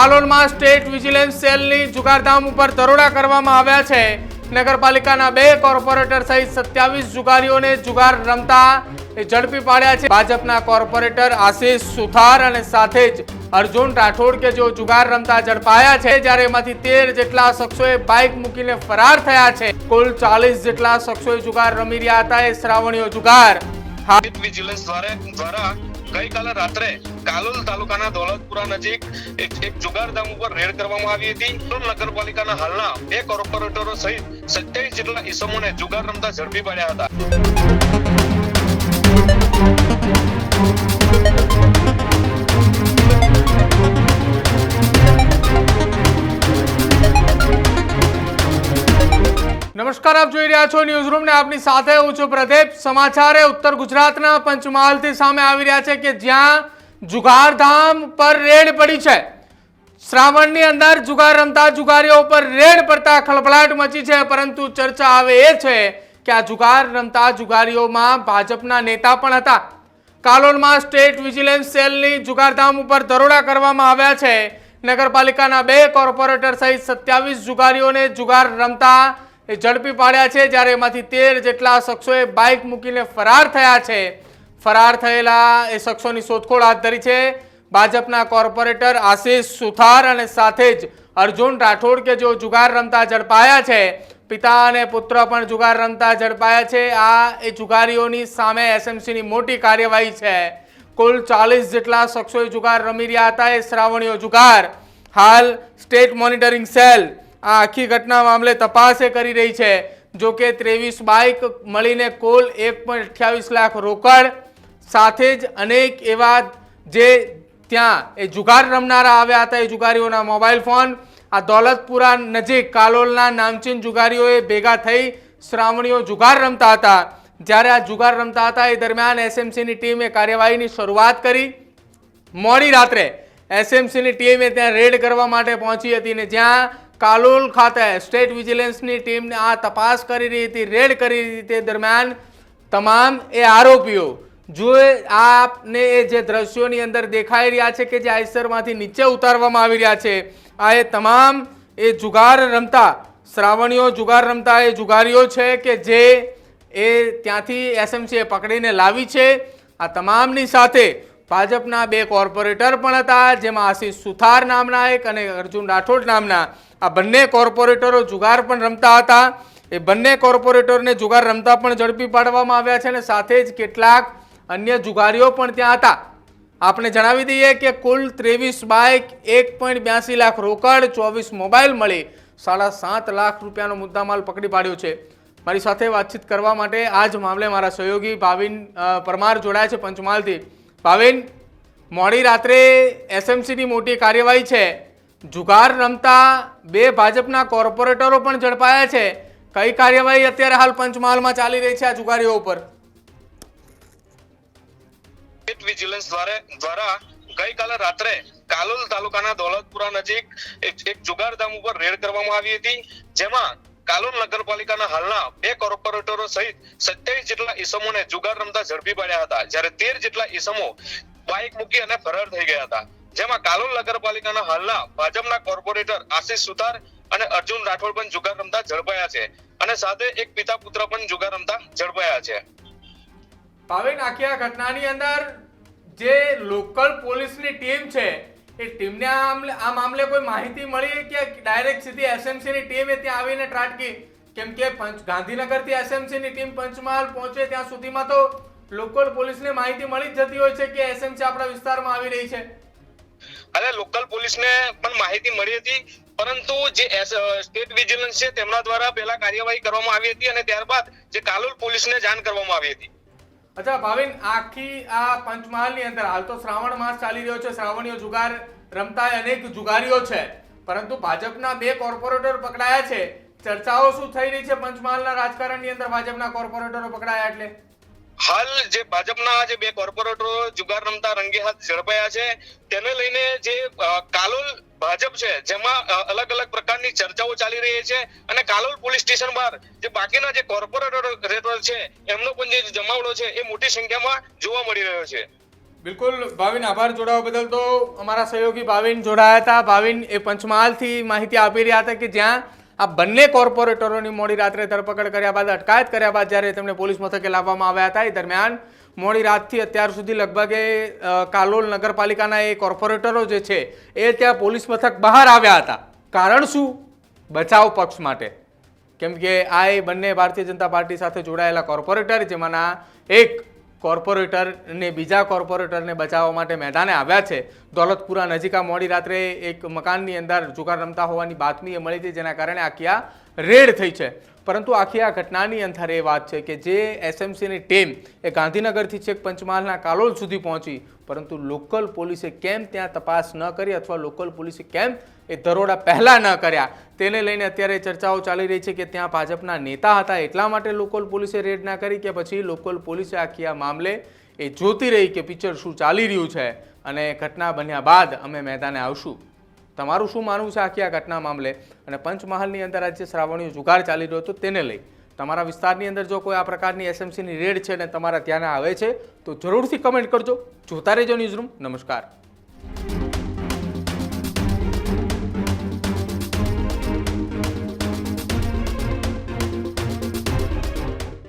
કાલોલમાં state vigilance સેલની જુગારધામ ઉપર દરોડા કરવામાં આવ્યા છે। નગરપાલિકાના 2 કોર્પોરેટર સહિત 27 જુગારીઓને જુગાર રમતા ઝડપી પાડ્યા છે। ભાજપના કોર્પોરેટર આશિષ સુથાર અને સાથે જ અર્જુન રાઠોડ કે જેઓ જુગાર રમતા ઝડપાયા છે, જ્યારે એમાંથી 13 જેટલા શખ્સોએ બાઇક મૂકીને ફરાર થયા છે। કુલ 40 જેટલા શખ્સોએ જુગાર રમી રહ્યા હતા। એ શ્રાવણીય જુગાર વિજિલન્સ દ્વારા ગઈકાલે રાત્રે કાલોલ તાલુકાના દોલતપુરા નજીક એક જુગારધામ ઉપર રેડ કરવામાં આવી હતી। નગરપાલિકાના હાલના 2 કોર્પોરેટરો સહિત 27 જેટલા ઈસમોને જુગાર રમતા ઝડપી પાડ્યા હતા। નમસ્કાર, આપ જોઈ રહ્યા છો ન્યૂઝ રૂમ ને આપની સાથે હું છું પ્રદીપ। સમાચાર ઉત્તર ગુજરાતના પંચમહાલથી સામે આવી રહ્યા છે કે જ્યાં જુગારધામ પર રેડ પડી છે। શ્રાવણની અંદર જુગાર રમતા જુગારીઓ પર રેડ પડતા ખળભળાટ મચી છે, પરંતુ ચર્ચા આવે એ છે કે આ જુગાર રમતા જુગારીઓમાં ભાજપના નેતા પણ હતા। કાલોલમાં સ્ટેટ વિજિલન્સ સેલની જુગારધામ ઉપર દરોડા કરવામાં આવ્યા છે। નગરપાલિકાના 2 કોર્પોરેટર સહિત 27 જુગારીઓને જુગાર રમતા ઝડપી પાડ્યા છે, જ્યારે એમાંથી 13 જેટલા શખ્સોએ બાઇક મૂકીને ફરાર થયા છે। ફરાર થયેલા એ શખ્સોની શોધખોળ હાથ ધરી છે। ભાજપના કોર્પોરેટર આશિષ સુથાર અને સાથે જ અર્જુન રાઠોડ કે જેઓ જુગાર રમતા ઝડપાયા છે। પિતા અને પુત્ર પણ જુગાર રમતા ઝડપાયા છે। આ એ જુગારીઓની સામે એસએમસીની મોટી કાર્યવાહી છે। કુલ 40 જેટલા શખ્સોએ જુગાર રમી રહ્યા હતા। એ શ્રાવણીય જુગાર હાલ સ્ટેટ મોનિટરિંગ સેલ આ આખી ઘટના મામલે તપાસ કરી રહી છે। જો કે 23 બાઇક મળીને કુલ 1.28 લાખ રોકડ સાથે જ અનેક એવા જે ત્યાં એ જુગાર રમનારા આવ્યા હતા એ જુગારીઓના મોબાઈલ ફોન આ દોલતપુરા નજીક કાલોલના નામચીન જુગારીઓએ ભેગા થઈ શ્રાવણીઓ જુગાર રમતા હતા। જ્યારે આ જુગાર રમતા હતા એ દરમિયાન એસએમસીની ટીમે કાર્યવાહીની શરૂઆત કરી। મોડી રાત્રે એસએમસીની ટીમે ત્યાં રેડ કરવા માટે પહોંચી હતી ને જ્યાં કાલોલ ખાતે સ્ટેટ વિજિલન્સની ટીમને આ તપાસ કરી રહી હતી, રેડ કરી રહી હતી, તે દરમિયાન તમામ એ આરોપીઓ જો આપને એ જે દ્રશ્યોની અંદર દેખાઈ રહ્યા છે કે જે આઈસરમાંથી નીચે ઉતારવામાં આવી રહ્યા છે, આ એ તમામ એ જુગાર રમતા શ્રાવણીઓ જુગાર રમતા એ જુગારીઓ છે કે જે એ ત્યાંથી એસએમસીએ પકડીને લાવી છે। આ તમામની સાથે ભાજપના 2 કોર્પોરેટર પણ હતા, જેમાં આશિષ સુથાર નામના એક અને અર્જુન રાઠોડ નામના આ બંને કોર્પોરેટરો જુગાર પણ રમતા હતા। એ બંને કોર્પોરેટરને જુગાર રમતા પણ ઝડપી પાડવામાં આવ્યા છે અને સાથે જ કેટલાક અન્ય જુગારીઓ પણ ત્યાં હતા। આપણે જણાવી દઈએ કે કુલ 23 બાઇક, 1.82 લાખ રોકડ, 24 મોબાઈલ મળી 7.5 લાખ રૂપિયાનો મુદ્દામાલ પકડી પાડ્યો છે। મારી સાથે વાતચીત કરવા માટે આ જ મામલે મારા સહયોગી ભાવિન પરમાર જોડાયા છે પંચમહાલથી। ભાવિન, મોડી રાત્રે એસએમસીની મોટી કાર્યવાહી છે। જુગાર રમતા 2 ભાજપના કોર્પોરેટરો પણ ઝડપાયા છે। કઈ કાર્યવાહી અત્યારે હાલ પંચમહાલમાં ચાલી રહી છે આ જુગારીઓ ઉપર? વિજિલન્સ દ્વારા ગઈકાલે રાત્રે કાલોલ તાલુકાના દોલતપુરા નજીક એક જુગારધામ ઉપર રેડ કરવામાં આવી હતી, જેમાં કાલોલ નગરપાલિકાના હાલના 2 કોર્પોરેટરો સહિત 27 જેટલા ઈસમોને જુગાર રમતા ઝડપી પાડ્યા હતા, જ્યારે 13 જેટલા ઈસમો બાઇક મૂકી અને ફરાર થઈ ગયા હતા। જેમાં કાલોલ નગરપાલિકાના હાલના ભાજપના કોર્પોરેટર આશિષ સુથાર અને અર્જુન રાઠોડ પણ જુગાર રમતા ઝડપાયા છે અને સાથે એક પિતા પુત્ર પણ જુગાર રમતા ઝડપાયા છે। ભાવિન, આખી આ ઘટનાની અંદર જે લોકલ પોલીસની ટીમ છે એ ટીમને આ મામલે કોઈ માહિતી મળી કે ડાયરેક્ટ સીધી એસએમસીની ટીમે ત્યાં આવીને ત્રાટકી? કેમ કે ગાંધીનગરથી એસએમસીની ટીમ પંચમહાલ પહોંચે ત્યાં સુધીમાં તો લોકલ પોલીસને માહિતી મળી જ જતી હોય છે કે એસએમસી આપણા વિસ્તારમાં આવી રહી છે। અરે લોકલ પોલીસને પણ માહિતી મળી હતી, પરંતુ જે સ્ટેટ વિજિલન્સ છે તેમના દ્વારા પહેલા કાર્યવાહી કરવામાં આવી હતી અને ત્યારબાદ જે કાલોલ પોલીસને જાણ કરવામાં આવી હતી। અચ્છા ભાવિન, આખી આ પંચમહાલની અંદર હાલ તો શ્રાવણ માસ ચાલી રહ્યો છે, શ્રાવણીય જુગાર રમતા અનેક જુગારીઓ છે, પરંતુ ભાજપના 2 કોર્પોરેટર પકડાયા છે। ચર્ચાઓ શું થઈ રહી છે પંચમહાલના રાજકારણની અંદર ભાજપના કોર્પોરેટરો પકડાયા એટલે? હાલ જે ભાજપના જે 2 કોર્પોરેટરો જુગાર રમતા રંગે હાથ ઝડપાયા છે તેને લઈને જે કાલોલ ભાજપ છે જેમાં અલગ અલગ પ્રકારની ચર્ચાઓ ચાલી રહી છે અને કાલોલ પોલીસ સ્ટેશન બહાર જે બાકીના જે કોર્પોરેટર છે એમનો પણ જે જમાવડો છે એ મોટી સંખ્યામાં જોવા મળી રહ્યો છે। બિલકુલ ભાવિન, આભાર જોડાવા બદલ. તો અમારા સહયોગી ભાવિન જોડાયા હતા. ભાવિન એ પંચમહાલથી માહિતી આપી રહ્યા હતા કે જ્યાં આ બંને કોર્પોરેટરોની મોડી રાત્રે ધરપકડ કર્યા બાદ, અટકાયત કર્યા બાદ જ્યારે તેમને પોલીસ મથકે લાવવામાં આવ્યા હતા, એ દરમિયાન મોડી રાતથી અત્યાર સુધી લગભગ કાલોલ નગરપાલિકાના એ કોર્પોરેટરો જે છે એ ત્યાં પોલીસ મથક બહાર આવ્યા હતા. કારણ શું? બચાવ પક્ષ માટે. કેમ કે આ એ બંને ભારતીય જનતા પાર્ટી સાથે જોડાયેલા કોર્પોરેટર, જેમાંના એક કોર્પોરેટરને બીજા કોર્પોરેટરને બચાવવા માટે મેદાને આવ્યા છે. દોલતપુરા નજીક આ મોડી રાત્રે એક મકાનની અંદર જુગાર રમતા હોવાની બાતમી મળી હતી, જેના કારણે આખી આ રેડ થઈ છે. પરંતુ આખી આ ઘટનાની અંદર એ વાત છે કે જે એસએમસીની ટીમ એ ગાંધીનગરથી છેક પંચમહાલના કાલોલ સુધી પહોંચી, પરંતુ લોકલ પોલીસે કેમ ત્યાં તપાસ ન કરી અથવા લોકલ પોલીસે કેમ એ દરોડા પહેલા ન કર્યા, તેને લઈને અત્યારે ચર્ચાઓ ચાલી રહી છે કે ત્યાં ભાજપના નેતા હતા એટલા માટે લોકલ પોલીસે રેડ ના કરી, કે પછી લોકલ પોલીસે આખી આ મામલે એ જોતી રહી કે પિક્ચર શું ચાલી રહ્યું છે અને ઘટના બન્યા બાદ અમે મેદાને આવશું. તમારું શું માનવું છે આખી આ ઘટના મામલે? અને પંચમહાલની અંદર આજે શ્રાવણીય જુગાર ચાલી રહ્યો હતો તેને લઈ તમારા વિસ્તારની અંદર જો કોઈ આ પ્રકારની એસએમસીની રેડ છે ને તમારા ધ્યાને આવે છે તો જરૂરથી કમેન્ટ કરજો. જોતા રહેજો ન્યૂઝરૂમ. નમસ્કાર.